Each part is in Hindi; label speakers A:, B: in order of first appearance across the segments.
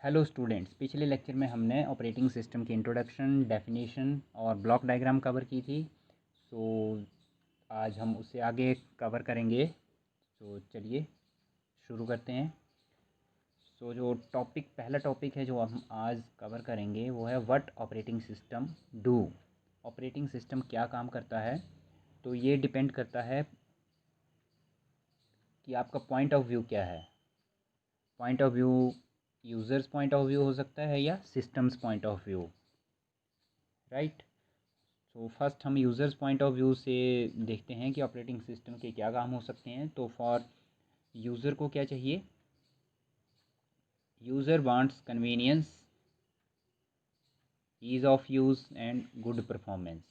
A: हेलो स्टूडेंट्स, पिछले लेक्चर में हमने ऑपरेटिंग सिस्टम की इंट्रोडक्शन, डेफिनेशन और ब्लॉक डायग्राम कवर की थी। आज हम उससे आगे कवर करेंगे। चलिए शुरू करते हैं। जो पहला टॉपिक है जो हम आज कवर करेंगे वो है what operating system do. Operating system क्या काम करता है, तो ये डिपेंड करता है कि आपका पॉइंट ऑफ व्यू क्या है। Point of view users point of view हो सकता है या systems point of view, right. First हम यूज़र्स पॉइंट ऑफ व्यू से देखते हैं कि ऑपरेटिंग सिस्टम के क्या काम हो सकते हैं। तो फॉर यूज़र को क्या चाहिए? User wants convenience, ease of use and good performance.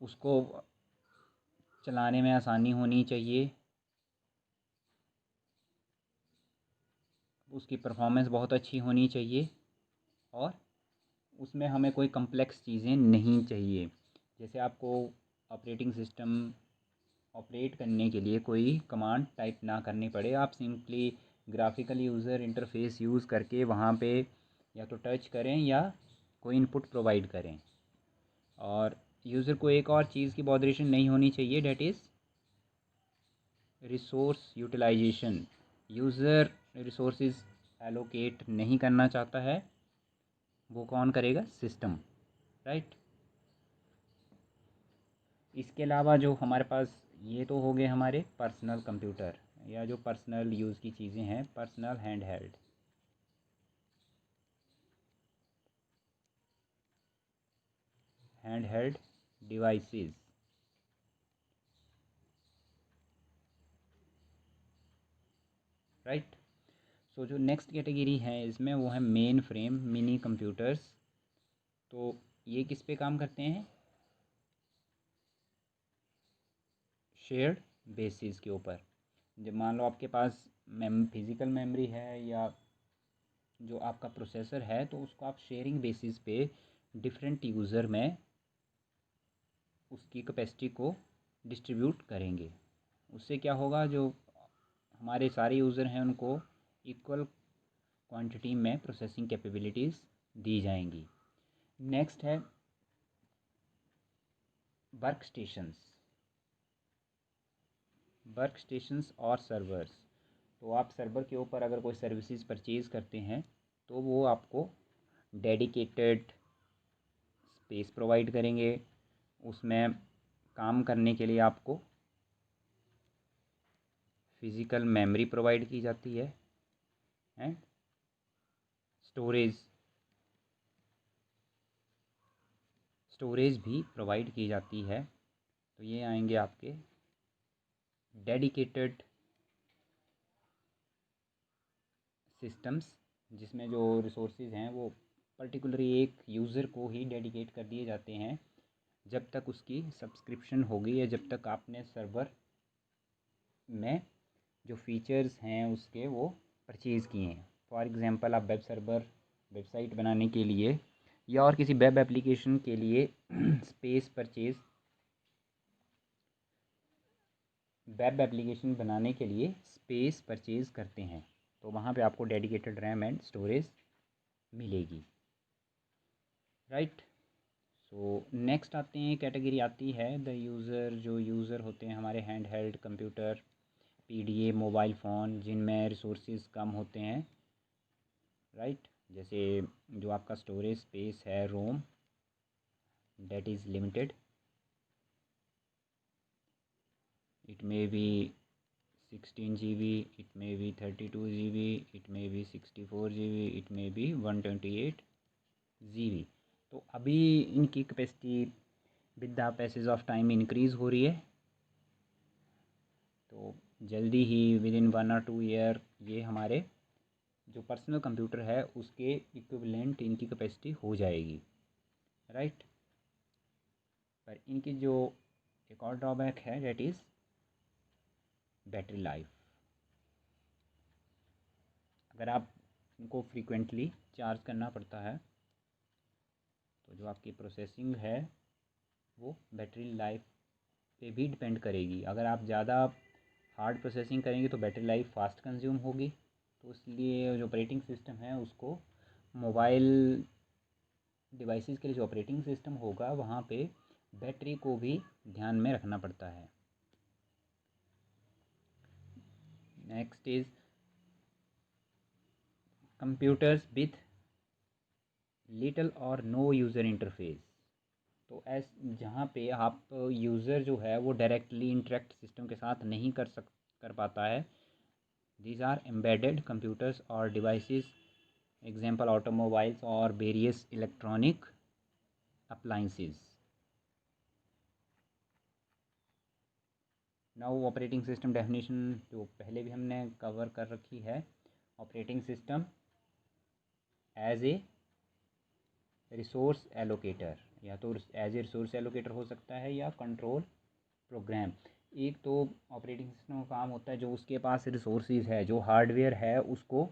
A: उसको चलाने में आसानी होनी चाहिए, उसकी परफॉर्मेंस बहुत अच्छी होनी चाहिए और उसमें हमें कोई कम्प्लेक्स चीज़ें नहीं चाहिए। जैसे आपको ऑपरेटिंग सिस्टम ऑपरेट करने के लिए कोई कमांड टाइप ना करनी पड़े, आप simply graphical user interface use करके वहाँ पे या तो टच करें या कोई इनपुट प्रोवाइड करें। और यूज़र को एक और चीज़ की बॉदरेशन नहीं होनी चाहिए, that is resource utilization. User resources allocate नहीं करना चाहता है, वो कौन करेगा? System, right. इसके अलावा जो हमारे पास ये तो हो गए हमारे पर्सनल कंप्यूटर या जो पर्सनल यूज़ की चीज़ें हैं, personal hand held devices, right. जो नेक्स्ट कैटेगरी है इसमें वो है मेन फ्रेम मिनी कंप्यूटर्स। तो ये किस पे काम करते हैं? शेयर्ड बेसिस के ऊपर। जब मान लो आपके पास फिज़िकल मेमोरी है या जो आपका प्रोसेसर है, तो उसको आप शेयरिंग बेसिस पे डिफरेंट यूज़र में उसकी कैपेसिटी को डिस्ट्रीब्यूट करेंगे। उससे क्या होगा, जो हमारे सारे यूज़र हैं उनको इक्वल क्वांटिटी में प्रोसेसिंग कैपेबिलिटीज़ दी जाएंगी। नेक्स्ट है वर्क स्टेशंस और सर्वर्स। तो आप सर्वर के ऊपर अगर कोई सर्विसेज परचेज़ करते हैं तो वो आपको डेडिकेटेड स्पेस प्रोवाइड करेंगे। उसमें काम करने के लिए आपको फिज़िकल मेमोरी प्रोवाइड की जाती है एंड स्टोरेज भी प्रोवाइड की जाती है। तो ये आएंगे आपके डेडिकेटेड सिस्टम्स, जिसमें जो रिसोर्सेज हैं वो पर्टिकुलरली एक यूज़र को ही डेडिकेट कर दिए जाते हैं जब तक उसकी सब्सक्रिप्शन होगी या जब तक आपने सर्वर में जो फीचर्स हैं उसके वो परचेज़ किए हैं। फॉर एग्ज़ाम्पल, आप वेबसाइट बनाने के लिए या और किसी वेब एप्लीकेशन के लिए वेब एप्लीकेशन बनाने के लिए स्पेस परचेज़ करते हैं, तो वहाँ पे आपको डेडिकेटेड रैम एंड स्टोरेज मिलेगी, राइट। नेक्स्ट आते हैं, कैटेगरी आती है द यूज़र। जो यूज़र होते हैं हमारे handheld computer, PDA, mobile phone, जिनमें रिसोर्सेज कम होते हैं, राइट। जैसे जो आपका स्टोरेज स्पेस है ROM, data is limited. It may be 16 GB, it may be 32 GB, it may be 64 GB, it may be 128 GB। तो अभी इनकी capacity with the passage of time increase हो रही है। तो जल्दी ही विद इन 1 or 2 ईयर ये हमारे जो पर्सनल कंप्यूटर है उसके इक्विवेलेंट इनकी कैपेसिटी हो जाएगी, राइट। पर इनकी जो एक और ड्रॉबैक है, डेट इज़ बैटरी लाइफ। अगर आप इनको फ्रीक्वेंटली चार्ज करना पड़ता है तो जो आपकी प्रोसेसिंग है वो बैटरी लाइफ पे भी डिपेंड करेगी। अगर आप ज़्यादा हार्ड प्रोसेसिंग करेंगे तो बैटरी लाइफ फास्ट कंज्यूम होगी, तो इसलिए जो ऑपरेटिंग सिस्टम है उसको मोबाइल डिवाइसेस के लिए जो ऑपरेटिंग सिस्टम होगा वहाँ पे बैटरी को भी ध्यान में रखना पड़ता है। Next is computers with little और नो यूज़र इंटरफेस। तो जहाँ पे आप यूज़र जो है वो डायरेक्टली इंटरेक्ट सिस्टम के साथ नहीं कर पाता है। दीज आर एम्बेडेड कंप्यूटर्स और डिवाइसेस, एग्जांपल ऑटोमोबाइल्स और various electronic appliances. Now operating system definition जो पहले भी हमने कवर कर रखी है। Operating system as a resource allocator, या तो एज ए रिसोर्स एलोकेटर हो सकता है या कंट्रोल प्रोग्राम। एक तो ऑपरेटिंग सिस्टम का काम होता है जो उसके पास रिसोर्सेज है, जो हार्डवेयर है उसको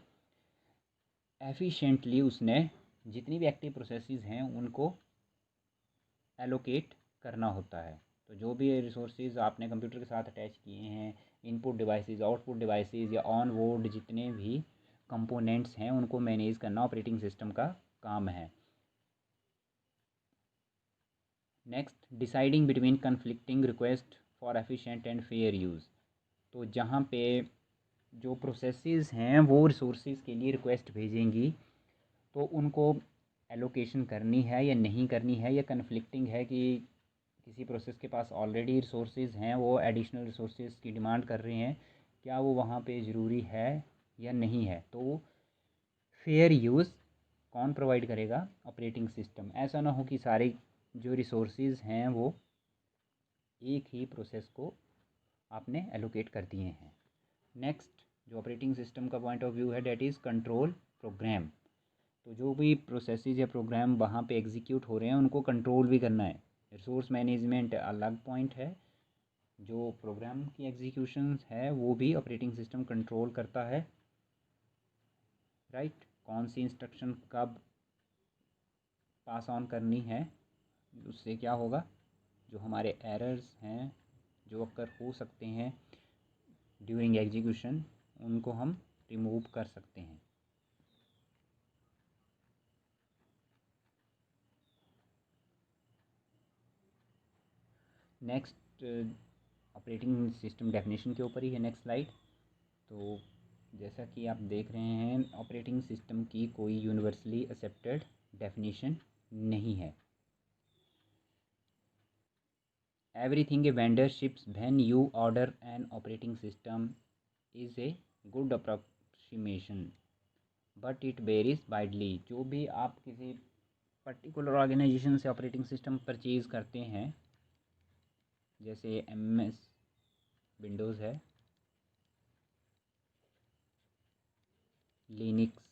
A: एफिशिएंटली उसने जितनी भी एक्टिव प्रोसेसेस हैं उनको एलोकेट करना होता है। तो जो भी रिसोर्सेज आपने कंप्यूटर के साथ अटैच किए हैं, इनपुट डिवाइसेस, आउटपुट डिवाइसेस या ऑन बोर्ड जितने भी कंपोनेंट्स हैं उनको मैनेज करना ऑपरेटिंग सिस्टम का काम है। Next, deciding between conflicting request for efficient and fair use. तो जहाँ पे जो प्रोसेसेस हैं वो रिसोर्सेज के लिए रिक्वेस्ट भेजेंगी तो उनको एलोकेशन करनी है या नहीं करनी है, या कन्फ्लिक्टिंग है कि किसी प्रोसेस के पास ऑलरेडी रिसोर्सेज हैं, वो एडिशनल रिसोर्सेज की डिमांड कर रहे हैं, क्या वो वहाँ पे ज़रूरी है या नहीं है। तो फेयर यूज़ कौन प्रोवाइड करेगा? Operating system. ऐसा ना हो कि सारे जो रिसोर्सेज हैं वो एक ही प्रोसेस को आपने एलोकेट कर दिए हैं। नेक्स्ट, जो ऑपरेटिंग सिस्टम का पॉइंट ऑफ व्यू है डेट इज़ कंट्रोल प्रोग्राम। तो जो भी प्रोसेसेस या प्रोग्राम वहाँ पे एग्जीक्यूट हो रहे हैं उनको कंट्रोल भी करना है। रिसोर्स मैनेजमेंट अलग पॉइंट है, जो प्रोग्राम की एग्जीक्यूशन है वो भी ऑपरेटिंग सिस्टम कंट्रोल करता है। राइट, कौन सी इंस्ट्रक्शन कब पास ऑन करनी है, उससे क्या होगा, जो हमारे एरर्स हैं जो अक्सर हो सकते हैं ड्यूरिंग एग्जीक्यूशन उनको हम रिमूव कर सकते हैं। नेक्स्ट, ऑपरेटिंग सिस्टम डेफिनेशन के ऊपर ही है नेक्स्ट स्लाइड। तो जैसा कि आप देख रहे हैं ऑपरेटिंग सिस्टम की कोई यूनिवर्सली एक्सेप्टेड डेफिनेशन नहीं है। Everything a vendor ships when you order an operating system is a good approximation but it varies widely। जो भी आप किसी पर्टिकुलर ऑर्गेनाइजेशन से ऑपरेटिंग सिस्टम परचेज करते हैं, जैसे MS विंडोज़ है, लिनक्स,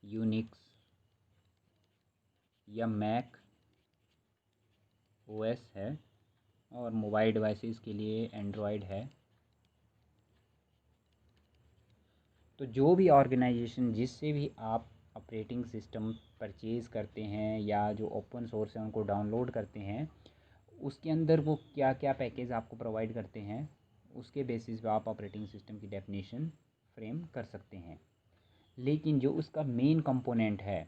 A: यूनिक्स या मैक OS है, और मोबाइल डिवाइसेस के लिए एंड्रॉयड है। तो जो भी ऑर्गेनाइजेशन जिससे भी आप ऑपरेटिंग सिस्टम परचेज़ करते हैं या जो ओपन सोर्स है उनको डाउनलोड करते हैं, उसके अंदर वो क्या क्या पैकेज आपको प्रोवाइड करते हैं उसके बेसिस पे आप ऑपरेटिंग सिस्टम की डेफिनेशन फ्रेम कर सकते हैं। लेकिन जो उसका मेन कंपोनेंट है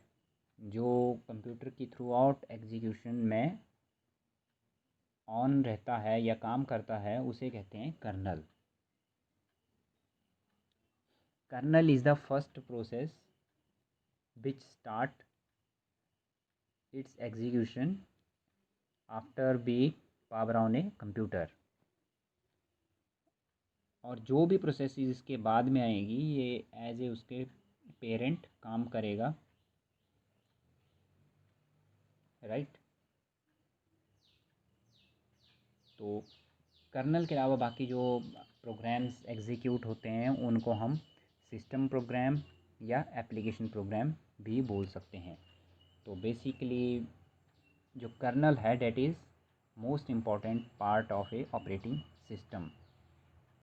A: जो कंप्यूटर की थ्रू आउट एग्जीक्यूशन में ऑन रहता है या काम करता है उसे कहते हैं kernel. Kernel is the first process which start its execution after be power on a computer। और जो भी प्रोसेस इसके बाद में आएगी ये एज ए उसके पेरेंट काम करेगा। राइट, तो कर्नल के अलावा बाकी जो प्रोग्राम्स एग्जीक्यूट होते हैं उनको हम सिस्टम प्रोग्राम या एप्लीकेशन प्रोग्राम भी बोल सकते हैं। तो बेसिकली जो कर्नल है that is most important part of A operating system.